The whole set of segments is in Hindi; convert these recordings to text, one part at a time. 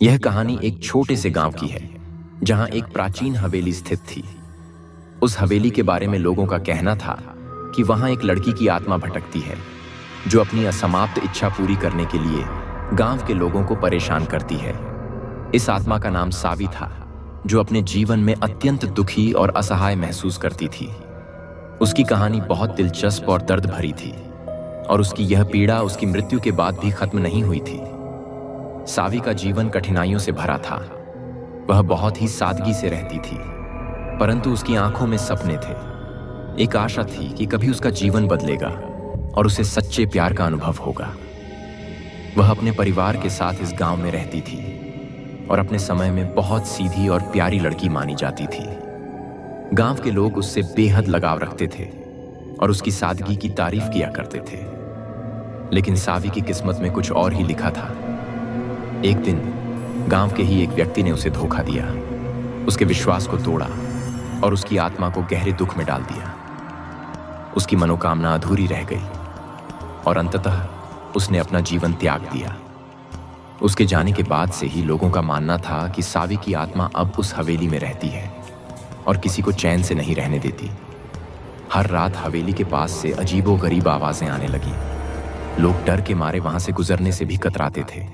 यह कहानी एक छोटे से गांव की है जहां एक प्राचीन हवेली स्थित थी। उस हवेली के बारे में लोगों का कहना था कि वहां एक लड़की की आत्मा भटकती है जो अपनी असमाप्त इच्छा पूरी करने के लिए गांव के लोगों को परेशान करती है। इस आत्मा का नाम सावी था, जो अपने जीवन में अत्यंत दुखी और असहाय महसूस करती थी। उसकी कहानी बहुत दिलचस्प और दर्द भरी थी और उसकी यह पीड़ा उसकी मृत्यु के बाद भी खत्म नहीं हुई थी। सावी का जीवन कठिनाइयों से भरा था। वह बहुत ही सादगी से रहती थी, परंतु उसकी आंखों में सपने थे। एक आशा थी कि कभी उसका जीवन बदलेगा और उसे सच्चे प्यार का अनुभव होगा। वह अपने परिवार के साथ इस गांव में रहती थी और अपने समय में बहुत सीधी और प्यारी लड़की मानी जाती थी। गांव के लोग उससे बेहद लगाव रखते थे और उसकी सादगी की तारीफ किया करते थे। लेकिन सावी की किस्मत में कुछ और ही लिखा था। एक दिन गांव के ही एक व्यक्ति ने उसे धोखा दिया, उसके विश्वास को तोड़ा और उसकी आत्मा को गहरे दुख में डाल दिया। उसकी मनोकामना अधूरी रह गई और अंततः उसने अपना जीवन त्याग दिया। उसके जाने के बाद से ही लोगों का मानना था कि सावी की आत्मा अब उस हवेली में रहती है और किसी को चैन से नहीं रहने देती। हर रात हवेली के पास से अजीबोगरीब आवाजें आने लगी। लोग डर के मारे वहां से गुजरने से भी कतराते थे।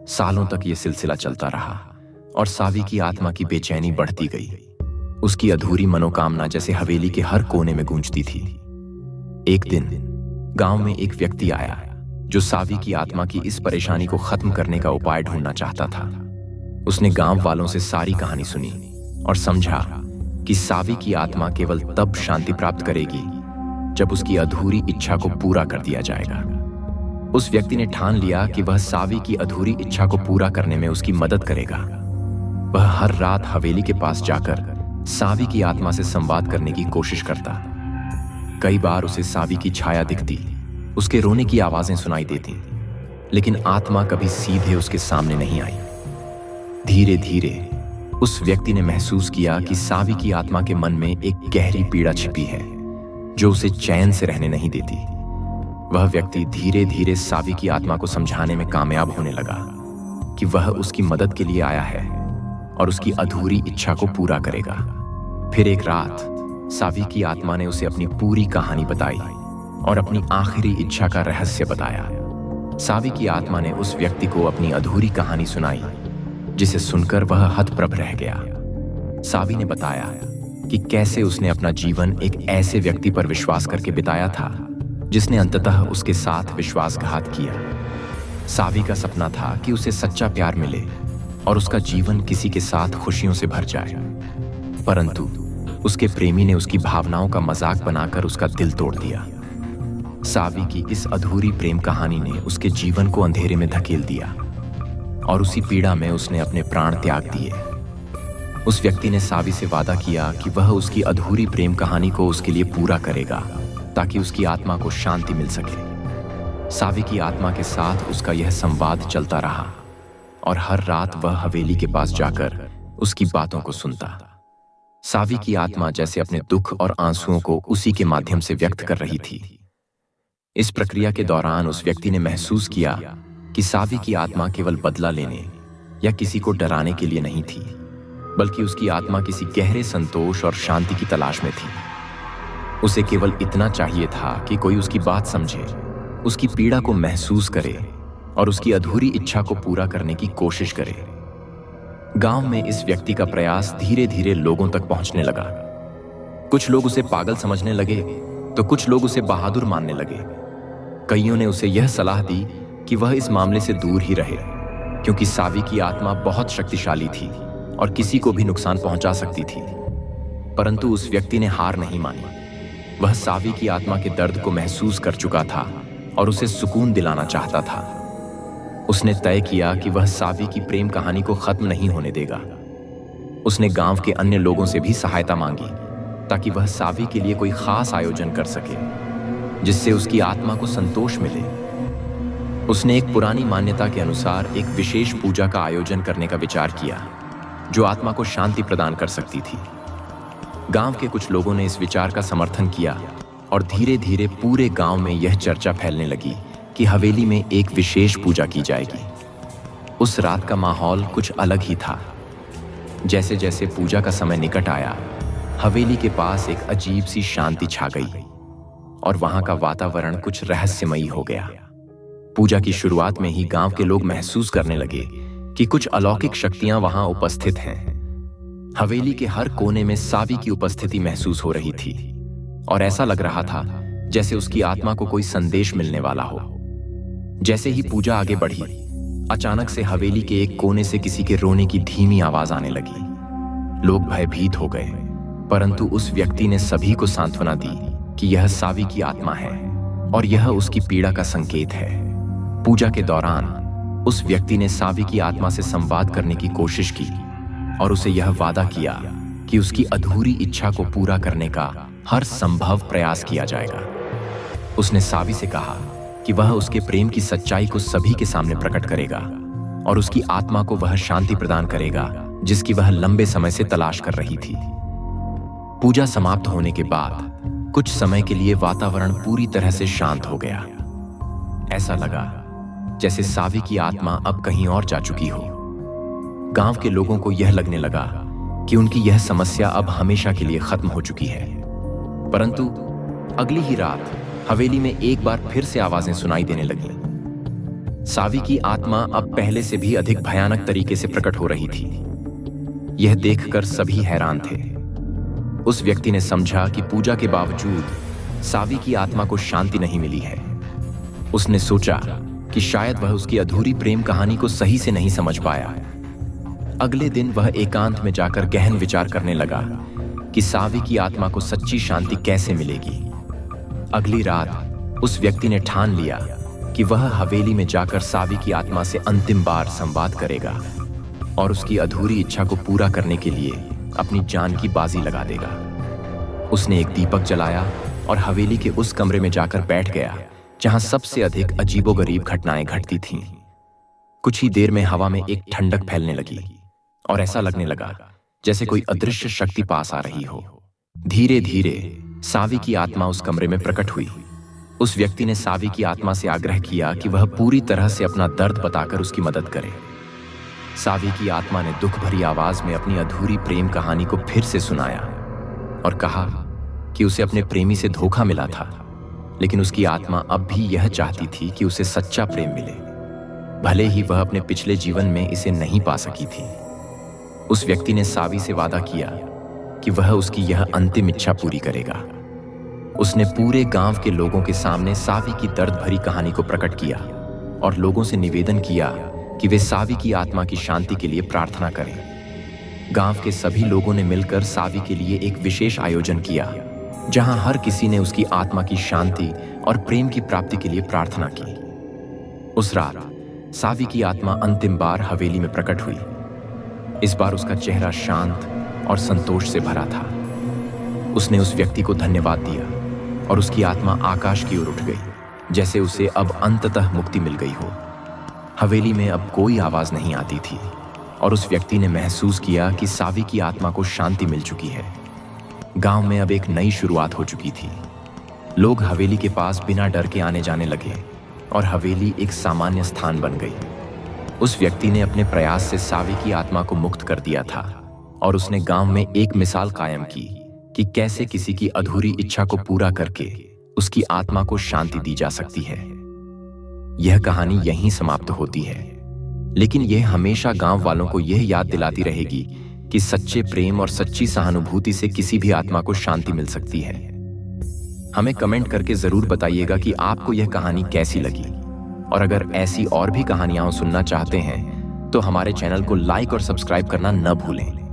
सालों तक यह सिलसिला चलता रहा और सावी की आत्मा की बेचैनी बढ़ती गई। उसकी अधूरी मनोकामना जैसे हवेली के हर कोने में गूंजती थी। एक दिन गांव में एक व्यक्ति आया जो सावी की आत्मा की इस परेशानी को खत्म करने का उपाय ढूंढना चाहता था। उसने गांव वालों से सारी कहानी सुनी और समझा कि सावी की आत्मा केवल तब शांति प्राप्त करेगी जब उसकी अधूरी इच्छा को पूरा कर दिया जाएगा। उस व्यक्ति ने ठान लिया कि वह सावी की अधूरी इच्छा को पूरा करने में उसकी मदद करेगा। वह हर रात हवेली के पास जाकर सावी की आत्मा से संवाद करने की कोशिश करता। कई बार उसे सावी की छाया दिखती, उसके रोने की आवाजें सुनाई देती, लेकिन आत्मा कभी सीधे उसके सामने नहीं आई। धीरे धीरे उस व्यक्ति ने महसूस किया कि सावी की आत्मा के मन में एक गहरी पीड़ा छिपी है जो उसे चैन से रहने नहीं देती। वह व्यक्ति धीरे धीरे सावी की आत्मा को समझाने में कामयाब होने लगा कि वह उसकी मदद के लिए आया है और उसकी अधूरी इच्छा को पूरा करेगा। फिर एक रात सावी की आत्मा ने उसे अपनी पूरी कहानी बताई और अपनी आखिरी इच्छा का रहस्य बताया। सावी की आत्मा ने उस व्यक्ति को अपनी अधूरी कहानी सुनाई, जिसे सुनकर वह हतप्रभ रह गया। सावी ने बताया कि कैसे उसने अपना जीवन एक ऐसे व्यक्ति पर विश्वास करके बिताया था जिसने अंततः उसके साथ विश्वासघात किया। सावी का सपना था कि उसे सच्चा प्यार मिले और उसका जीवन किसी के साथ खुशियों से भर जाए, परंतु उसके प्रेमी ने उसकी भावनाओं का मजाक बनाकर उसका दिल तोड़ दिया। सावी की इस अधूरी प्रेम कहानी ने उसके जीवन को अंधेरे में धकेल दिया और उसी पीड़ा में उसने अपने प्राण त्याग दिए। उस व्यक्ति ने सावी से वादा किया कि वह उसकी अधूरी प्रेम कहानी को उसके लिए पूरा करेगा ताकि उसकी आत्मा को शांति मिल सके। सावी की आत्मा के साथ उसका यह संवाद चलता रहा और हर रात वह हवेली के पास जाकर उसकी बातों को सुनता। सावी की आत्मा जैसे अपने दुख और आंसुओं को उसी के माध्यम से व्यक्त कर रही थी। इस प्रक्रिया के दौरान उस व्यक्ति ने महसूस किया कि सावी की आत्मा केवल बदला लेने या किसी को डराने के लिए नहीं थी, बल्कि उसकी आत्मा किसी गहरे संतोष और शांति की तलाश में थी। उसे केवल इतना चाहिए था कि कोई उसकी बात समझे, उसकी पीड़ा को महसूस करे और उसकी अधूरी इच्छा को पूरा करने की कोशिश करे। गांव में इस व्यक्ति का प्रयास धीरे धीरे लोगों तक पहुंचने लगा। कुछ लोग उसे पागल समझने लगे तो कुछ लोग उसे बहादुर मानने लगे। कईयों ने उसे यह सलाह दी कि वह इस मामले से दूर ही रहे, क्योंकि सावी की आत्मा बहुत शक्तिशाली थी और किसी को भी नुकसान पहुंचा सकती थी। परंतु उस व्यक्ति ने हार नहीं मानी। वह सावी की आत्मा के दर्द को महसूस कर चुका था और उसे सुकून दिलाना चाहता था। उसने तय किया कि वह सावी की प्रेम कहानी को खत्म नहीं होने देगा। उसने गांव के अन्य लोगों से भी सहायता मांगी ताकि वह सावी के लिए कोई खास आयोजन कर सके जिससे उसकी आत्मा को संतोष मिले। उसने एक पुरानी मान्यता के अनुसार एक विशेष पूजा का आयोजन करने का विचार किया जो आत्मा को शांति प्रदान कर सकती थी। गांव के कुछ लोगों ने इस विचार का समर्थन किया और धीरे धीरे पूरे गांव में यह चर्चा फैलने लगी कि हवेली में एक विशेष पूजा की जाएगी। उस रात का माहौल कुछ अलग ही था। जैसे जैसे पूजा का समय निकट आया, हवेली के पास एक अजीब सी शांति छा गई और वहां का वातावरण कुछ रहस्यमयी हो गया। पूजा की शुरुआत में ही गांव के लोग महसूस करने लगे कि कुछ अलौकिक शक्तियां वहां उपस्थित हैं। हवेली के हर कोने में सावी की उपस्थिति महसूस हो रही थी और ऐसा लग रहा था जैसे उसकी आत्मा को कोई संदेश मिलने वाला हो। जैसे ही पूजा आगे बढ़ी, अचानक से हवेली के एक कोने से किसी के रोने की धीमी आवाज आने लगी। लोग भयभीत हो गए, परंतु उस व्यक्ति ने सभी को सांत्वना दी कि यह सावी की आत्मा है और यह उसकी पीड़ा का संकेत है। पूजा के दौरान उस व्यक्ति ने सावी की आत्मा से संवाद करने की कोशिश की और उसे यह वादा किया कि उसकी अधूरी इच्छा को पूरा करने का हर संभव प्रयास किया जाएगा। उसने सावी से कहा कि वह उसके प्रेम की सच्चाई को सभी के सामने प्रकट करेगा और उसकी आत्मा को वह शांति प्रदान करेगा जिसकी वह लंबे समय से तलाश कर रही थी। पूजा समाप्त होने के बाद कुछ समय के लिए वातावरण पूरी तरह से शांत हो गया। ऐसा लगा जैसे सावी की आत्मा अब कहीं और जा चुकी हो। गांव के लोगों को यह लगने लगा कि उनकी यह समस्या अब हमेशा के लिए खत्म हो चुकी है। परंतु अगली ही रात हवेली में एक बार फिर से आवाजें सुनाई देने लगीं। सावी की आत्मा अब पहले से भी अधिक भयानक तरीके से प्रकट हो रही थी। यह देखकर सभी हैरान थे। उस व्यक्ति ने समझा कि पूजा के बावजूद सावी की आत्मा को शांति नहीं मिली है। उसने सोचा कि शायद वह उसकी अधूरी प्रेम कहानी को सही से नहीं समझ पाया। अगले दिन वह एकांत में जाकर गहन विचार करने लगा कि सावी की आत्मा को सच्ची शांति कैसे मिलेगी। अगली रात उस व्यक्ति ने ठान लिया कि वह हवेली में जाकर सावी की आत्मा से अंतिम बार संवाद करेगा और उसकी अधूरी इच्छा को पूरा करने के लिए अपनी जान की बाजी लगा देगा। उसने एक दीपक जलाया और हवेली के उस कमरे में जाकर बैठ गया जहां सबसे अधिक अजीबोगरीब घटनाएं घटती थीं। कुछ ही देर में हवा में एक ठंडक फैलने लगी और ऐसा लगने लगा जैसे कोई अदृश्य शक्ति पास आ रही हो। धीरे धीरे सावी की आत्मा उस कमरे में प्रकट हुई। उस व्यक्ति ने सावी की आत्मा से आग्रह किया कि वह पूरी तरह से अपना दर्द बताकर उसकी मदद करे। सावी की आत्मा ने दुख भरी आवाज में अपनी अधूरी प्रेम कहानी को फिर से सुनाया और कहा कि उसे अपने प्रेमी से धोखा मिला था, लेकिन उसकी आत्मा अब भी यह चाहती थी कि उसे सच्चा प्रेम मिले, भले ही वह अपने पिछले जीवन में इसे नहीं पा सकी थी। उस व्यक्ति ने सावी से वादा किया कि वह उसकी यह अंतिम इच्छा पूरी करेगा। उसने पूरे गांव के लोगों के सामने सावी की दर्द भरी कहानी को प्रकट किया और लोगों से निवेदन किया कि वे सावी की आत्मा की शांति के लिए प्रार्थना करें। गांव के सभी लोगों ने मिलकर सावी के लिए एक विशेष आयोजन किया, जहां हर किसी ने उसकी आत्मा की शांति और प्रेम की प्राप्ति के लिए प्रार्थना की। उस रात सावी की आत्मा अंतिम बार हवेली में प्रकट हुई। इस बार उसका चेहरा शांत और संतोष से भरा था। उसने उस व्यक्ति को धन्यवाद दिया और उसकी आत्मा आकाश की ओर उठ गई, जैसे उसे अब अंततः मुक्ति मिल गई हो। हवेली में अब कोई आवाज नहीं आती थी और उस व्यक्ति ने महसूस किया कि सावी की आत्मा को शांति मिल चुकी है। गांव में अब एक नई शुरुआत हो चुकी थी। लोग हवेली के पास बिना डर के आने जाने लगे और हवेली एक सामान्य स्थान बन गई। उस व्यक्ति ने अपने प्रयास से सावी की आत्मा को मुक्त कर दिया था और उसने गांव में एक मिसाल कायम की कि कैसे किसी की अधूरी इच्छा को पूरा करके उसकी आत्मा को शांति दी जा सकती है। यह कहानी यहीं समाप्त होती है, लेकिन यह हमेशा गांव वालों को यह याद दिलाती रहेगी कि सच्चे प्रेम और सच्ची सहानुभूति से किसी भी आत्मा को शांति मिल सकती है। हमें कमेंट करके जरूर बताइएगा कि आपको यह कहानी कैसी लगी, और अगर ऐसी और भी कहानियां सुनना चाहते हैं तो हमारे चैनल को लाइक और सब्सक्राइब करना न भूलें।